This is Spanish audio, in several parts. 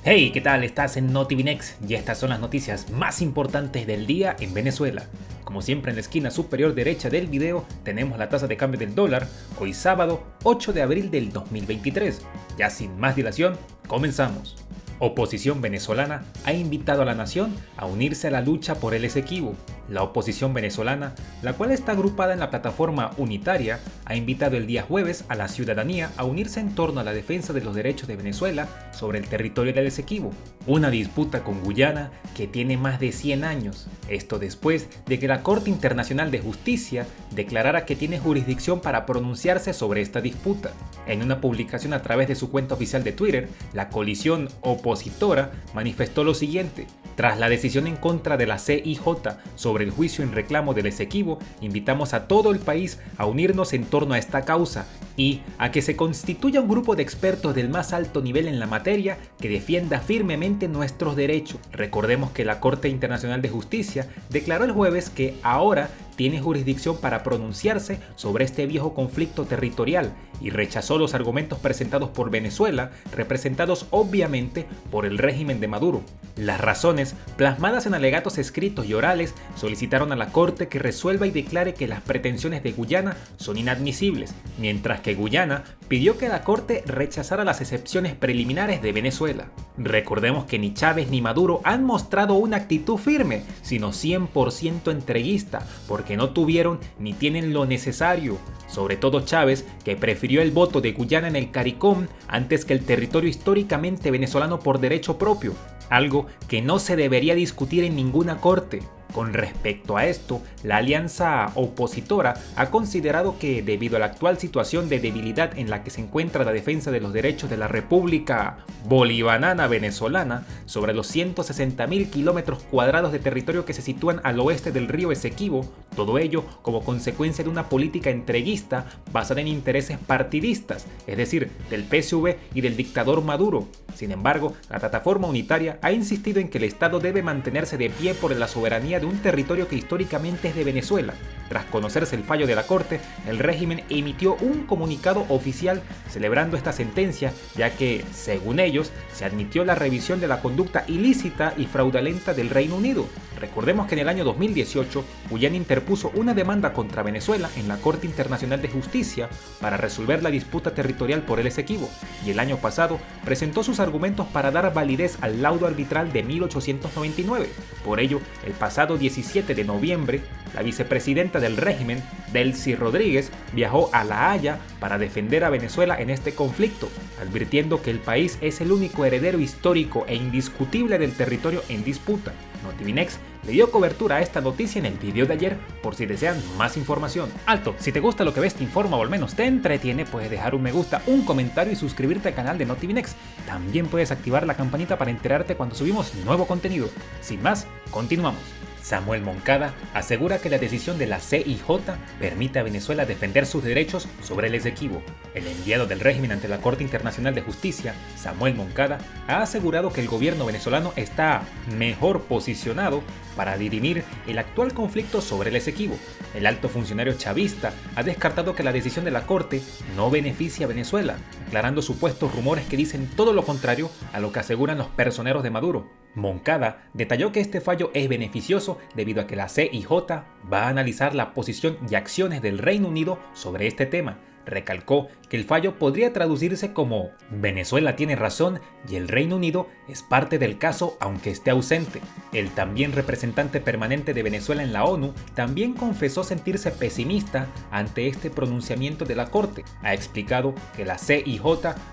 Hey, ¿qué tal? Estás en NotiVinex y estas son las noticias más importantes del día en Venezuela. Como siempre, en la esquina superior derecha del video tenemos la tasa de cambio del dólar, hoy sábado 8 de abril del 2023. Ya sin más dilación, comenzamos. Oposición venezolana ha invitado a la nación a unirse a la lucha por el Esequibo. La oposición venezolana, la cual está agrupada en la plataforma unitaria, ha invitado el día jueves a la ciudadanía a unirse en torno a la defensa de los derechos de Venezuela sobre el territorio del Esequibo, una disputa con Guyana que tiene más de 100 años. Esto después de que la Corte Internacional de Justicia declarara que tiene jurisdicción para pronunciarse sobre esta disputa. En una publicación a través de su cuenta oficial de Twitter, la coalición opositora manifestó lo siguiente: tras la decisión en contra de la CIJ sobre el juicio en reclamo del Esequibo, invitamos a todo el país a unirnos en torno a esta causa y a que se constituya un grupo de expertos del más alto nivel en la materia que defienda firmemente nuestros derechos. Recordemos que la Corte Internacional de Justicia declaró el jueves que ahora tiene jurisdicción para pronunciarse sobre este viejo conflicto territorial y rechazó los argumentos presentados por Venezuela, representados obviamente por el régimen de Maduro. Las razones, plasmadas en alegatos escritos y orales, solicitaron a la Corte que resuelva y declare que las pretensiones de Guyana son inadmisibles, mientras que Guyana pidió que la Corte rechazara las excepciones preliminares de Venezuela. Recordemos que ni Chávez ni Maduro han mostrado una actitud firme, sino 100% entreguista, porque no tuvieron ni tienen lo necesario. Sobre todo Chávez, que prefirió el voto de Guyana en el CARICOM antes que el territorio históricamente venezolano por derecho propio, algo que no se debería discutir en ninguna corte. Con respecto a esto, la alianza opositora ha considerado que, debido a la actual situación de debilidad en la que se encuentra la defensa de los derechos de la República Bolivariana Venezolana sobre los 160.000 kilómetros cuadrados de territorio que se sitúan al oeste del río Esequibo, todo ello como consecuencia de una política entreguista basada en intereses partidistas, es decir, del PSV y del dictador Maduro. Sin embargo, la plataforma unitaria ha insistido en que el Estado debe mantenerse de pie por la soberanía de un territorio que históricamente es de Venezuela. Tras conocerse el fallo de la Corte, el régimen emitió un comunicado oficial celebrando esta sentencia, ya que, según ellos, se admitió la revisión de la conducta ilícita y fraudulenta del Reino Unido. Recordemos que en el año 2018, Guyana interpuso una demanda contra Venezuela en la Corte Internacional de Justicia para resolver la disputa territorial por el Esequibo, y el año pasado presentó sus argumentos para dar validez al laudo arbitral de 1899. Por ello, el pasado 17 de noviembre, la vicepresidenta del régimen, Delcy Rodríguez, viajó a La Haya para defender a Venezuela en este conflicto, advirtiendo que el país es el único heredero histórico e indiscutible del territorio en disputa. NotiVinex le dio cobertura a esta noticia en el video de ayer por si desean más información. Alto, si te gusta lo que ves, te informa o al menos te entretiene, puedes dejar un me gusta, un comentario y suscribirte al canal de NotiVinex. También puedes activar la campanita para enterarte cuando subimos nuevo contenido. Sin más, continuamos. Samuel Moncada asegura que la decisión de la CIJ permite a Venezuela defender sus derechos sobre el Esequibo. El enviado del régimen ante la Corte Internacional de Justicia, Samuel Moncada, ha asegurado que el gobierno venezolano está mejor posicionado para dirimir el actual conflicto sobre el Esequibo. El alto funcionario chavista ha descartado que la decisión de la Corte no beneficia a Venezuela, aclarando supuestos rumores que dicen todo lo contrario a lo que aseguran los personeros de Maduro. Moncada detalló que este fallo es beneficioso debido a que la CIJ va a analizar la posición y acciones del Reino Unido sobre este tema. Recalcó que el fallo podría traducirse como: Venezuela tiene razón y el Reino Unido es parte del caso aunque esté ausente. El también representante permanente de Venezuela en la ONU también confesó sentirse pesimista ante este pronunciamiento de la Corte. Ha explicado que la CIJ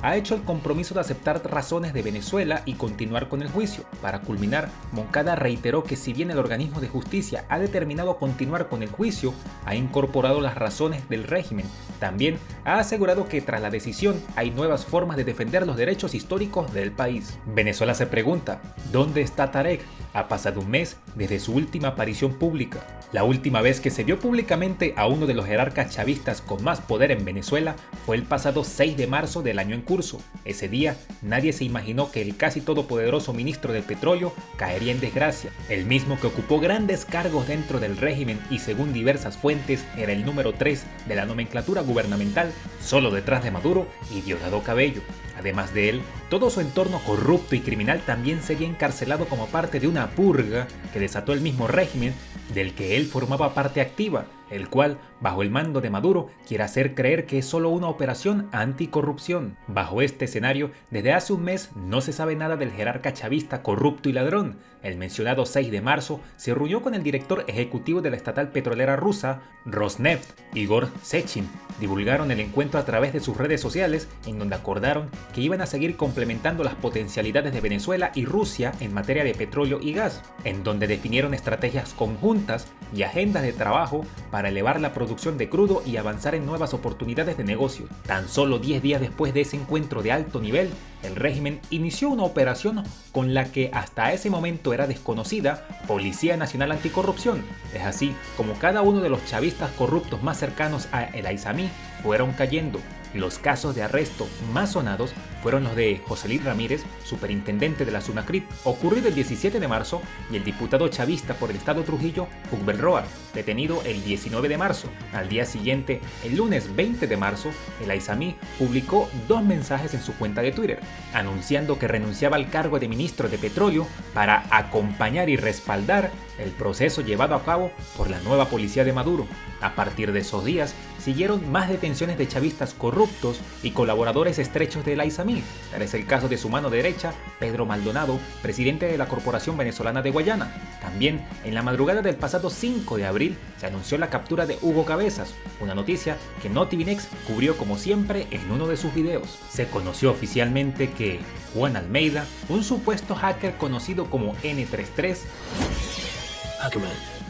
ha hecho el compromiso de aceptar razones de Venezuela y continuar con el juicio. Para culminar, Moncada reiteró que si bien el organismo de justicia ha determinado continuar con el juicio, ha incorporado las razones del régimen. También ha asegurado que tras la decisión hay nuevas formas de defender los derechos históricos del país. Venezuela se pregunta, ¿dónde está Tarek? Ha pasado un mes desde su última aparición pública. La última vez que se vio públicamente a uno de los jerarcas chavistas con más poder en Venezuela fue el pasado 6 de marzo del año en curso. Ese día, nadie se imaginó que el casi todopoderoso ministro del petróleo caería en desgracia. El mismo que ocupó grandes cargos dentro del régimen y según diversas fuentes era el número 3 de la nomenclatura gubernamental, solo detrás de Maduro y Diosdado Cabello. Además de él, todo su entorno corrupto y criminal también sería encarcelado como parte de una purga que desató el mismo régimen del que él formaba parte activa, el cual, bajo el mando de Maduro, quiere hacer creer que es solo una operación anticorrupción. Bajo este escenario, desde hace un mes no se sabe nada del jerarca chavista corrupto y ladrón. El mencionado 6 de marzo se reunió con el director ejecutivo de la estatal petrolera rusa, Rosneft, Igor Sechin. Divulgaron el encuentro a través de sus redes sociales, en donde acordaron que iban a seguir complementando las potencialidades de Venezuela y Rusia en materia de petróleo y gas, en donde definieron estrategias conjuntas y agendas de trabajo para elevar la producción de crudo y avanzar en nuevas oportunidades de negocio. Tan solo 10 días después de ese encuentro de alto nivel, el régimen inició una operación con la que hasta ese momento era desconocida, Policía Nacional Anticorrupción. Es así como cada uno de los chavistas corruptos más cercanos a El Aizami fueron cayendo. Los casos de arresto más sonados fueron los de José Luis Ramírez, superintendente de la SUNACRIT, ocurrido el 17 de marzo, y el diputado chavista por el estado Trujillo, Hugbel Roa, detenido el 19 de marzo. Al día siguiente, el lunes 20 de marzo, El Aizami publicó 2 mensajes en su cuenta de Twitter, anunciando que renunciaba al cargo de ministro de Petróleo para acompañar y respaldar el proceso llevado a cabo por la nueva policía de Maduro. A partir de esos días, siguieron más detenciones de chavistas corruptos y colaboradores estrechos de El Aizami. Tal es el caso de su mano derecha, Pedro Maldonado, presidente de la Corporación Venezolana de Guayana. También, en la madrugada del pasado 5 de abril, se anunció la captura de Hugo Cabezas, una noticia que Notivinex cubrió como siempre en uno de sus videos. Se conoció oficialmente que Juan Almeida, un supuesto hacker conocido como N33,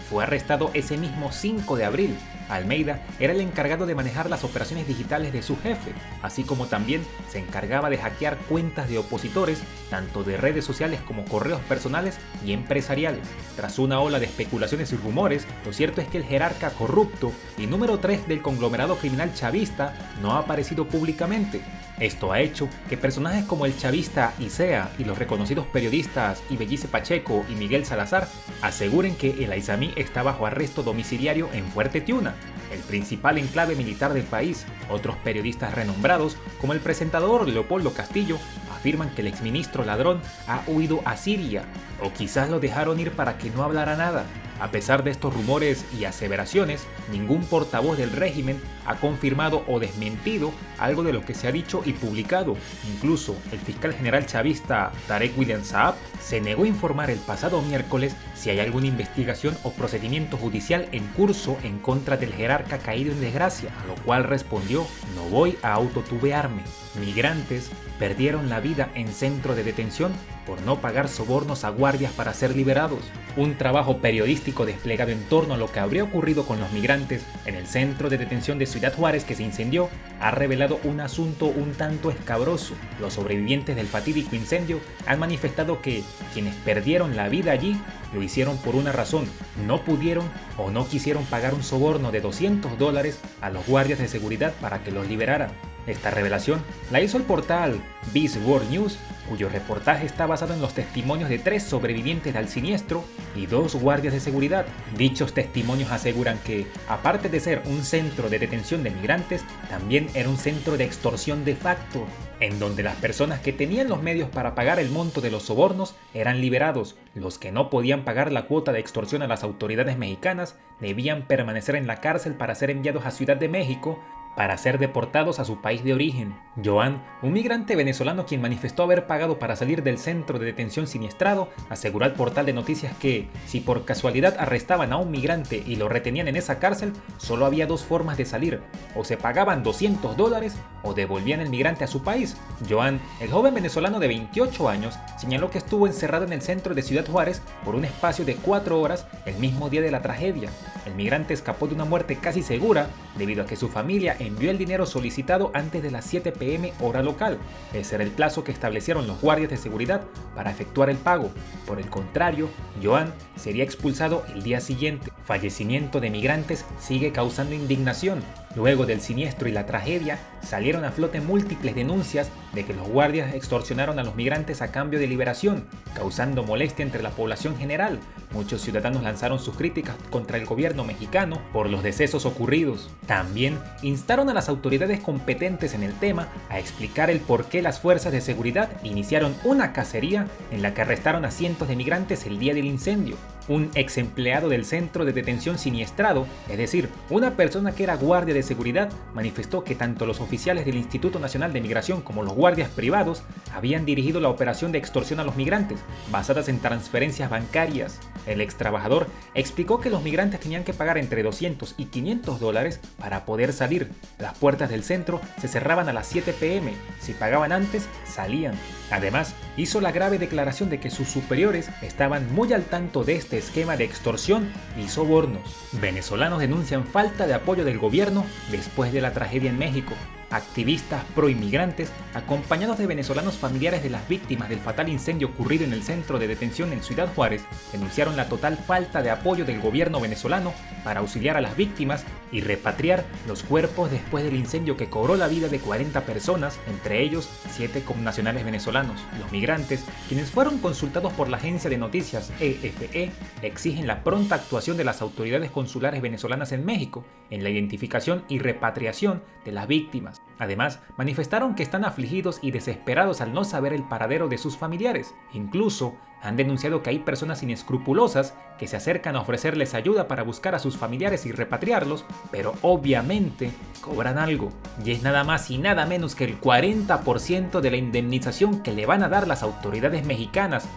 fue arrestado ese mismo 5 de abril. Almeida era el encargado de manejar las operaciones digitales de su jefe, así como también se encargaba de hackear cuentas de opositores, tanto de redes sociales como correos personales y empresariales. Tras una ola de especulaciones y rumores, lo cierto es que el jerarca corrupto y número 3 del conglomerado criminal chavista no ha aparecido públicamente. Esto ha hecho que personajes como el chavista Isea y los reconocidos periodistas Ibellice Pacheco y Miguel Salazar aseguren que El Aizami está bajo arresto domiciliario en Fuerte Tiuna, el principal enclave militar del país. Otros periodistas renombrados, como el presentador Leopoldo Castillo, afirman que el exministro ladrón ha huido a Siria, o quizás lo dejaron ir para que no hablara nada. A pesar de estos rumores y aseveraciones, ningún portavoz del régimen ha confirmado o desmentido algo de lo que se ha dicho y publicado. Incluso el fiscal general chavista Tarek William Saab se negó a informar el pasado miércoles si hay alguna investigación o procedimiento judicial en curso en contra del jerarca caído en desgracia, a lo cual respondió: no voy a autotubearme. Migrantes perdieron la vida en centro de detención por no pagar sobornos a guardias para ser liberados. Un trabajo periodístico desplegado en torno a lo que habría ocurrido con los migrantes en el centro de detención de Ciudad Juárez que se incendió ha revelado un asunto un tanto escabroso. Los sobrevivientes del fatídico incendio han manifestado que quienes perdieron la vida allí lo hicieron por una razón: no pudieron o no quisieron pagar un soborno de $200 a los guardias de seguridad para que los liberaran. Esta revelación la hizo el portal Biz World News, cuyo reportaje está basado en los testimonios de 3 sobrevivientes del siniestro y 2 guardias de seguridad. Dichos testimonios aseguran que, aparte de ser un centro de detención de migrantes, también era un centro de extorsión de facto, en donde las personas que tenían los medios para pagar el monto de los sobornos eran liberados. Los que no podían pagar la cuota de extorsión a las autoridades mexicanas debían permanecer en la cárcel para ser enviados a Ciudad de México para ser deportados a su país de origen. Joan, un migrante venezolano quien manifestó haber pagado para salir del centro de detención siniestrado, aseguró al portal de noticias que, si por casualidad arrestaban a un migrante y lo retenían en esa cárcel, solo había 2 formas de salir: o se pagaban $200 o devolvían el migrante a su país. Joan, el joven venezolano de 28 años, señaló que estuvo encerrado en el centro de Ciudad Juárez por un espacio de 4 horas el mismo día de la tragedia. El migrante escapó de una muerte casi segura debido a que su familia envió el dinero solicitado antes de las 7 p.m. hora local. Ese era el plazo que establecieron los guardias de seguridad para efectuar el pago. Por el contrario, Joan sería expulsado el día siguiente. fallecimiento de migrantes sigue causando indignación. Luego del siniestro y la tragedia, salieron a flote múltiples denuncias de que los guardias extorsionaron a los migrantes a cambio de liberación, causando molestia entre la población general. Muchos ciudadanos lanzaron sus críticas contra el gobierno mexicano por los decesos ocurridos. También instaron a las autoridades competentes en el tema a explicar el por qué las fuerzas de seguridad iniciaron una cacería en la que arrestaron a cientos de migrantes el día del incendio. Un ex empleado del centro de detención siniestrado, es decir, una persona que era guardia de seguridad, manifestó que tanto los oficiales del Instituto Nacional de Migración como los guardias privados habían dirigido la operación de extorsión a los migrantes, basadas en transferencias bancarias. El ex trabajador explicó que los migrantes tenían que pagar entre 200 y 500 dólares para poder salir. Las puertas del centro se cerraban a las 7 p.m. Si pagaban antes, salían. Además, hizo la grave declaración de que sus superiores estaban muy al tanto de este esquema de extorsión y sobornos. Venezolanos denuncian falta de apoyo del gobierno después de la tragedia en México. Activistas pro-inmigrantes, acompañados de venezolanos familiares de las víctimas del fatal incendio ocurrido en el centro de detención en Ciudad Juárez, denunciaron la total falta de apoyo del gobierno venezolano para auxiliar a las víctimas y repatriar los cuerpos después del incendio que cobró la vida de 40 personas, entre ellos 7 connacionales venezolanos. Los migrantes, quienes fueron consultados por la agencia de noticias EFE, exigen la pronta actuación de las autoridades consulares venezolanas en México en la identificación y repatriación de las víctimas. Además, manifestaron que están afligidos y desesperados al no saber el paradero de sus familiares. Incluso han denunciado que hay personas inescrupulosas que se acercan a ofrecerles ayuda para buscar a sus familiares y repatriarlos, pero obviamente cobran algo. Y es nada más y nada menos que el 40% de la indemnización que le van a dar las autoridades mexicanas.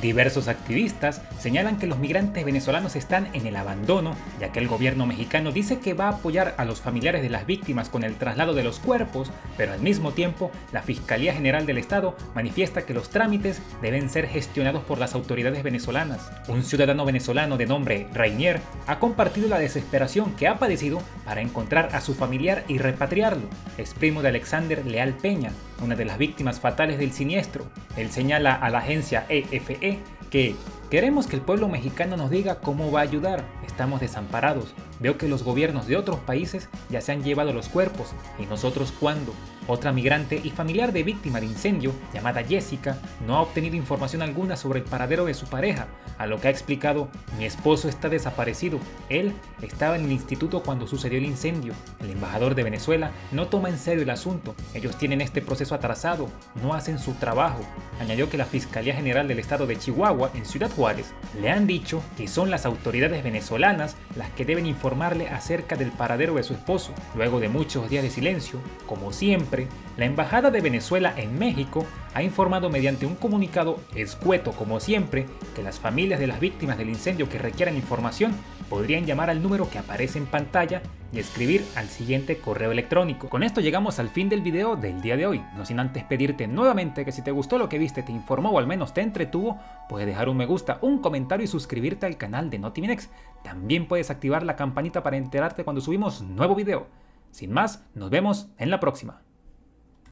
Diversos activistas señalan que los migrantes venezolanos están en el abandono, ya que el gobierno mexicano dice que va a apoyar a los familiares de las víctimas con el traslado de los cuerpos, pero al mismo tiempo la Fiscalía General del Estado manifiesta que los trámites deben ser gestionados por las autoridades venezolanas. Un ciudadano venezolano de nombre Rainier ha compartido la desesperación que ha padecido para encontrar a su familiar y repatriarlo. Es primo de Alexander Leal Peña, una de las víctimas fatales del siniestro. Él señala a la agencia EFE que queremos que el pueblo mexicano nos diga cómo va a ayudar. Estamos desamparados. Veo que los gobiernos de otros países ya se han llevado los cuerpos. ¿Y nosotros cuándo? Otra migrante y familiar de víctima de incendio, llamada Jessica, no ha obtenido información alguna sobre el paradero de su pareja, a lo que ha explicado: mi esposo está desaparecido. Él estaba en el instituto cuando sucedió el incendio. El embajador de Venezuela no toma en serio el asunto. Ellos tienen este proceso atrasado, no hacen su trabajo. Añadió que la Fiscalía General del Estado de Chihuahua, en Ciudad Juárez, le han dicho que son las autoridades venezolanas las que deben informarle acerca del paradero de su esposo. Luego de muchos días de silencio, como siempre, la Embajada de Venezuela en México ha informado mediante un comunicado escueto como siempre que las familias de las víctimas del incendio que requieran información podrían llamar al número que aparece en pantalla y escribir al siguiente correo electrónico. Con esto llegamos al fin del video del día de hoy, no sin antes pedirte nuevamente que si te gustó lo que viste, te informó o al menos te entretuvo, puedes dejar un me gusta, un comentario y suscribirte al canal de NotiVinex. También puedes activar la campanita para enterarte cuando subimos nuevo video. Sin más, nos vemos en la próxima.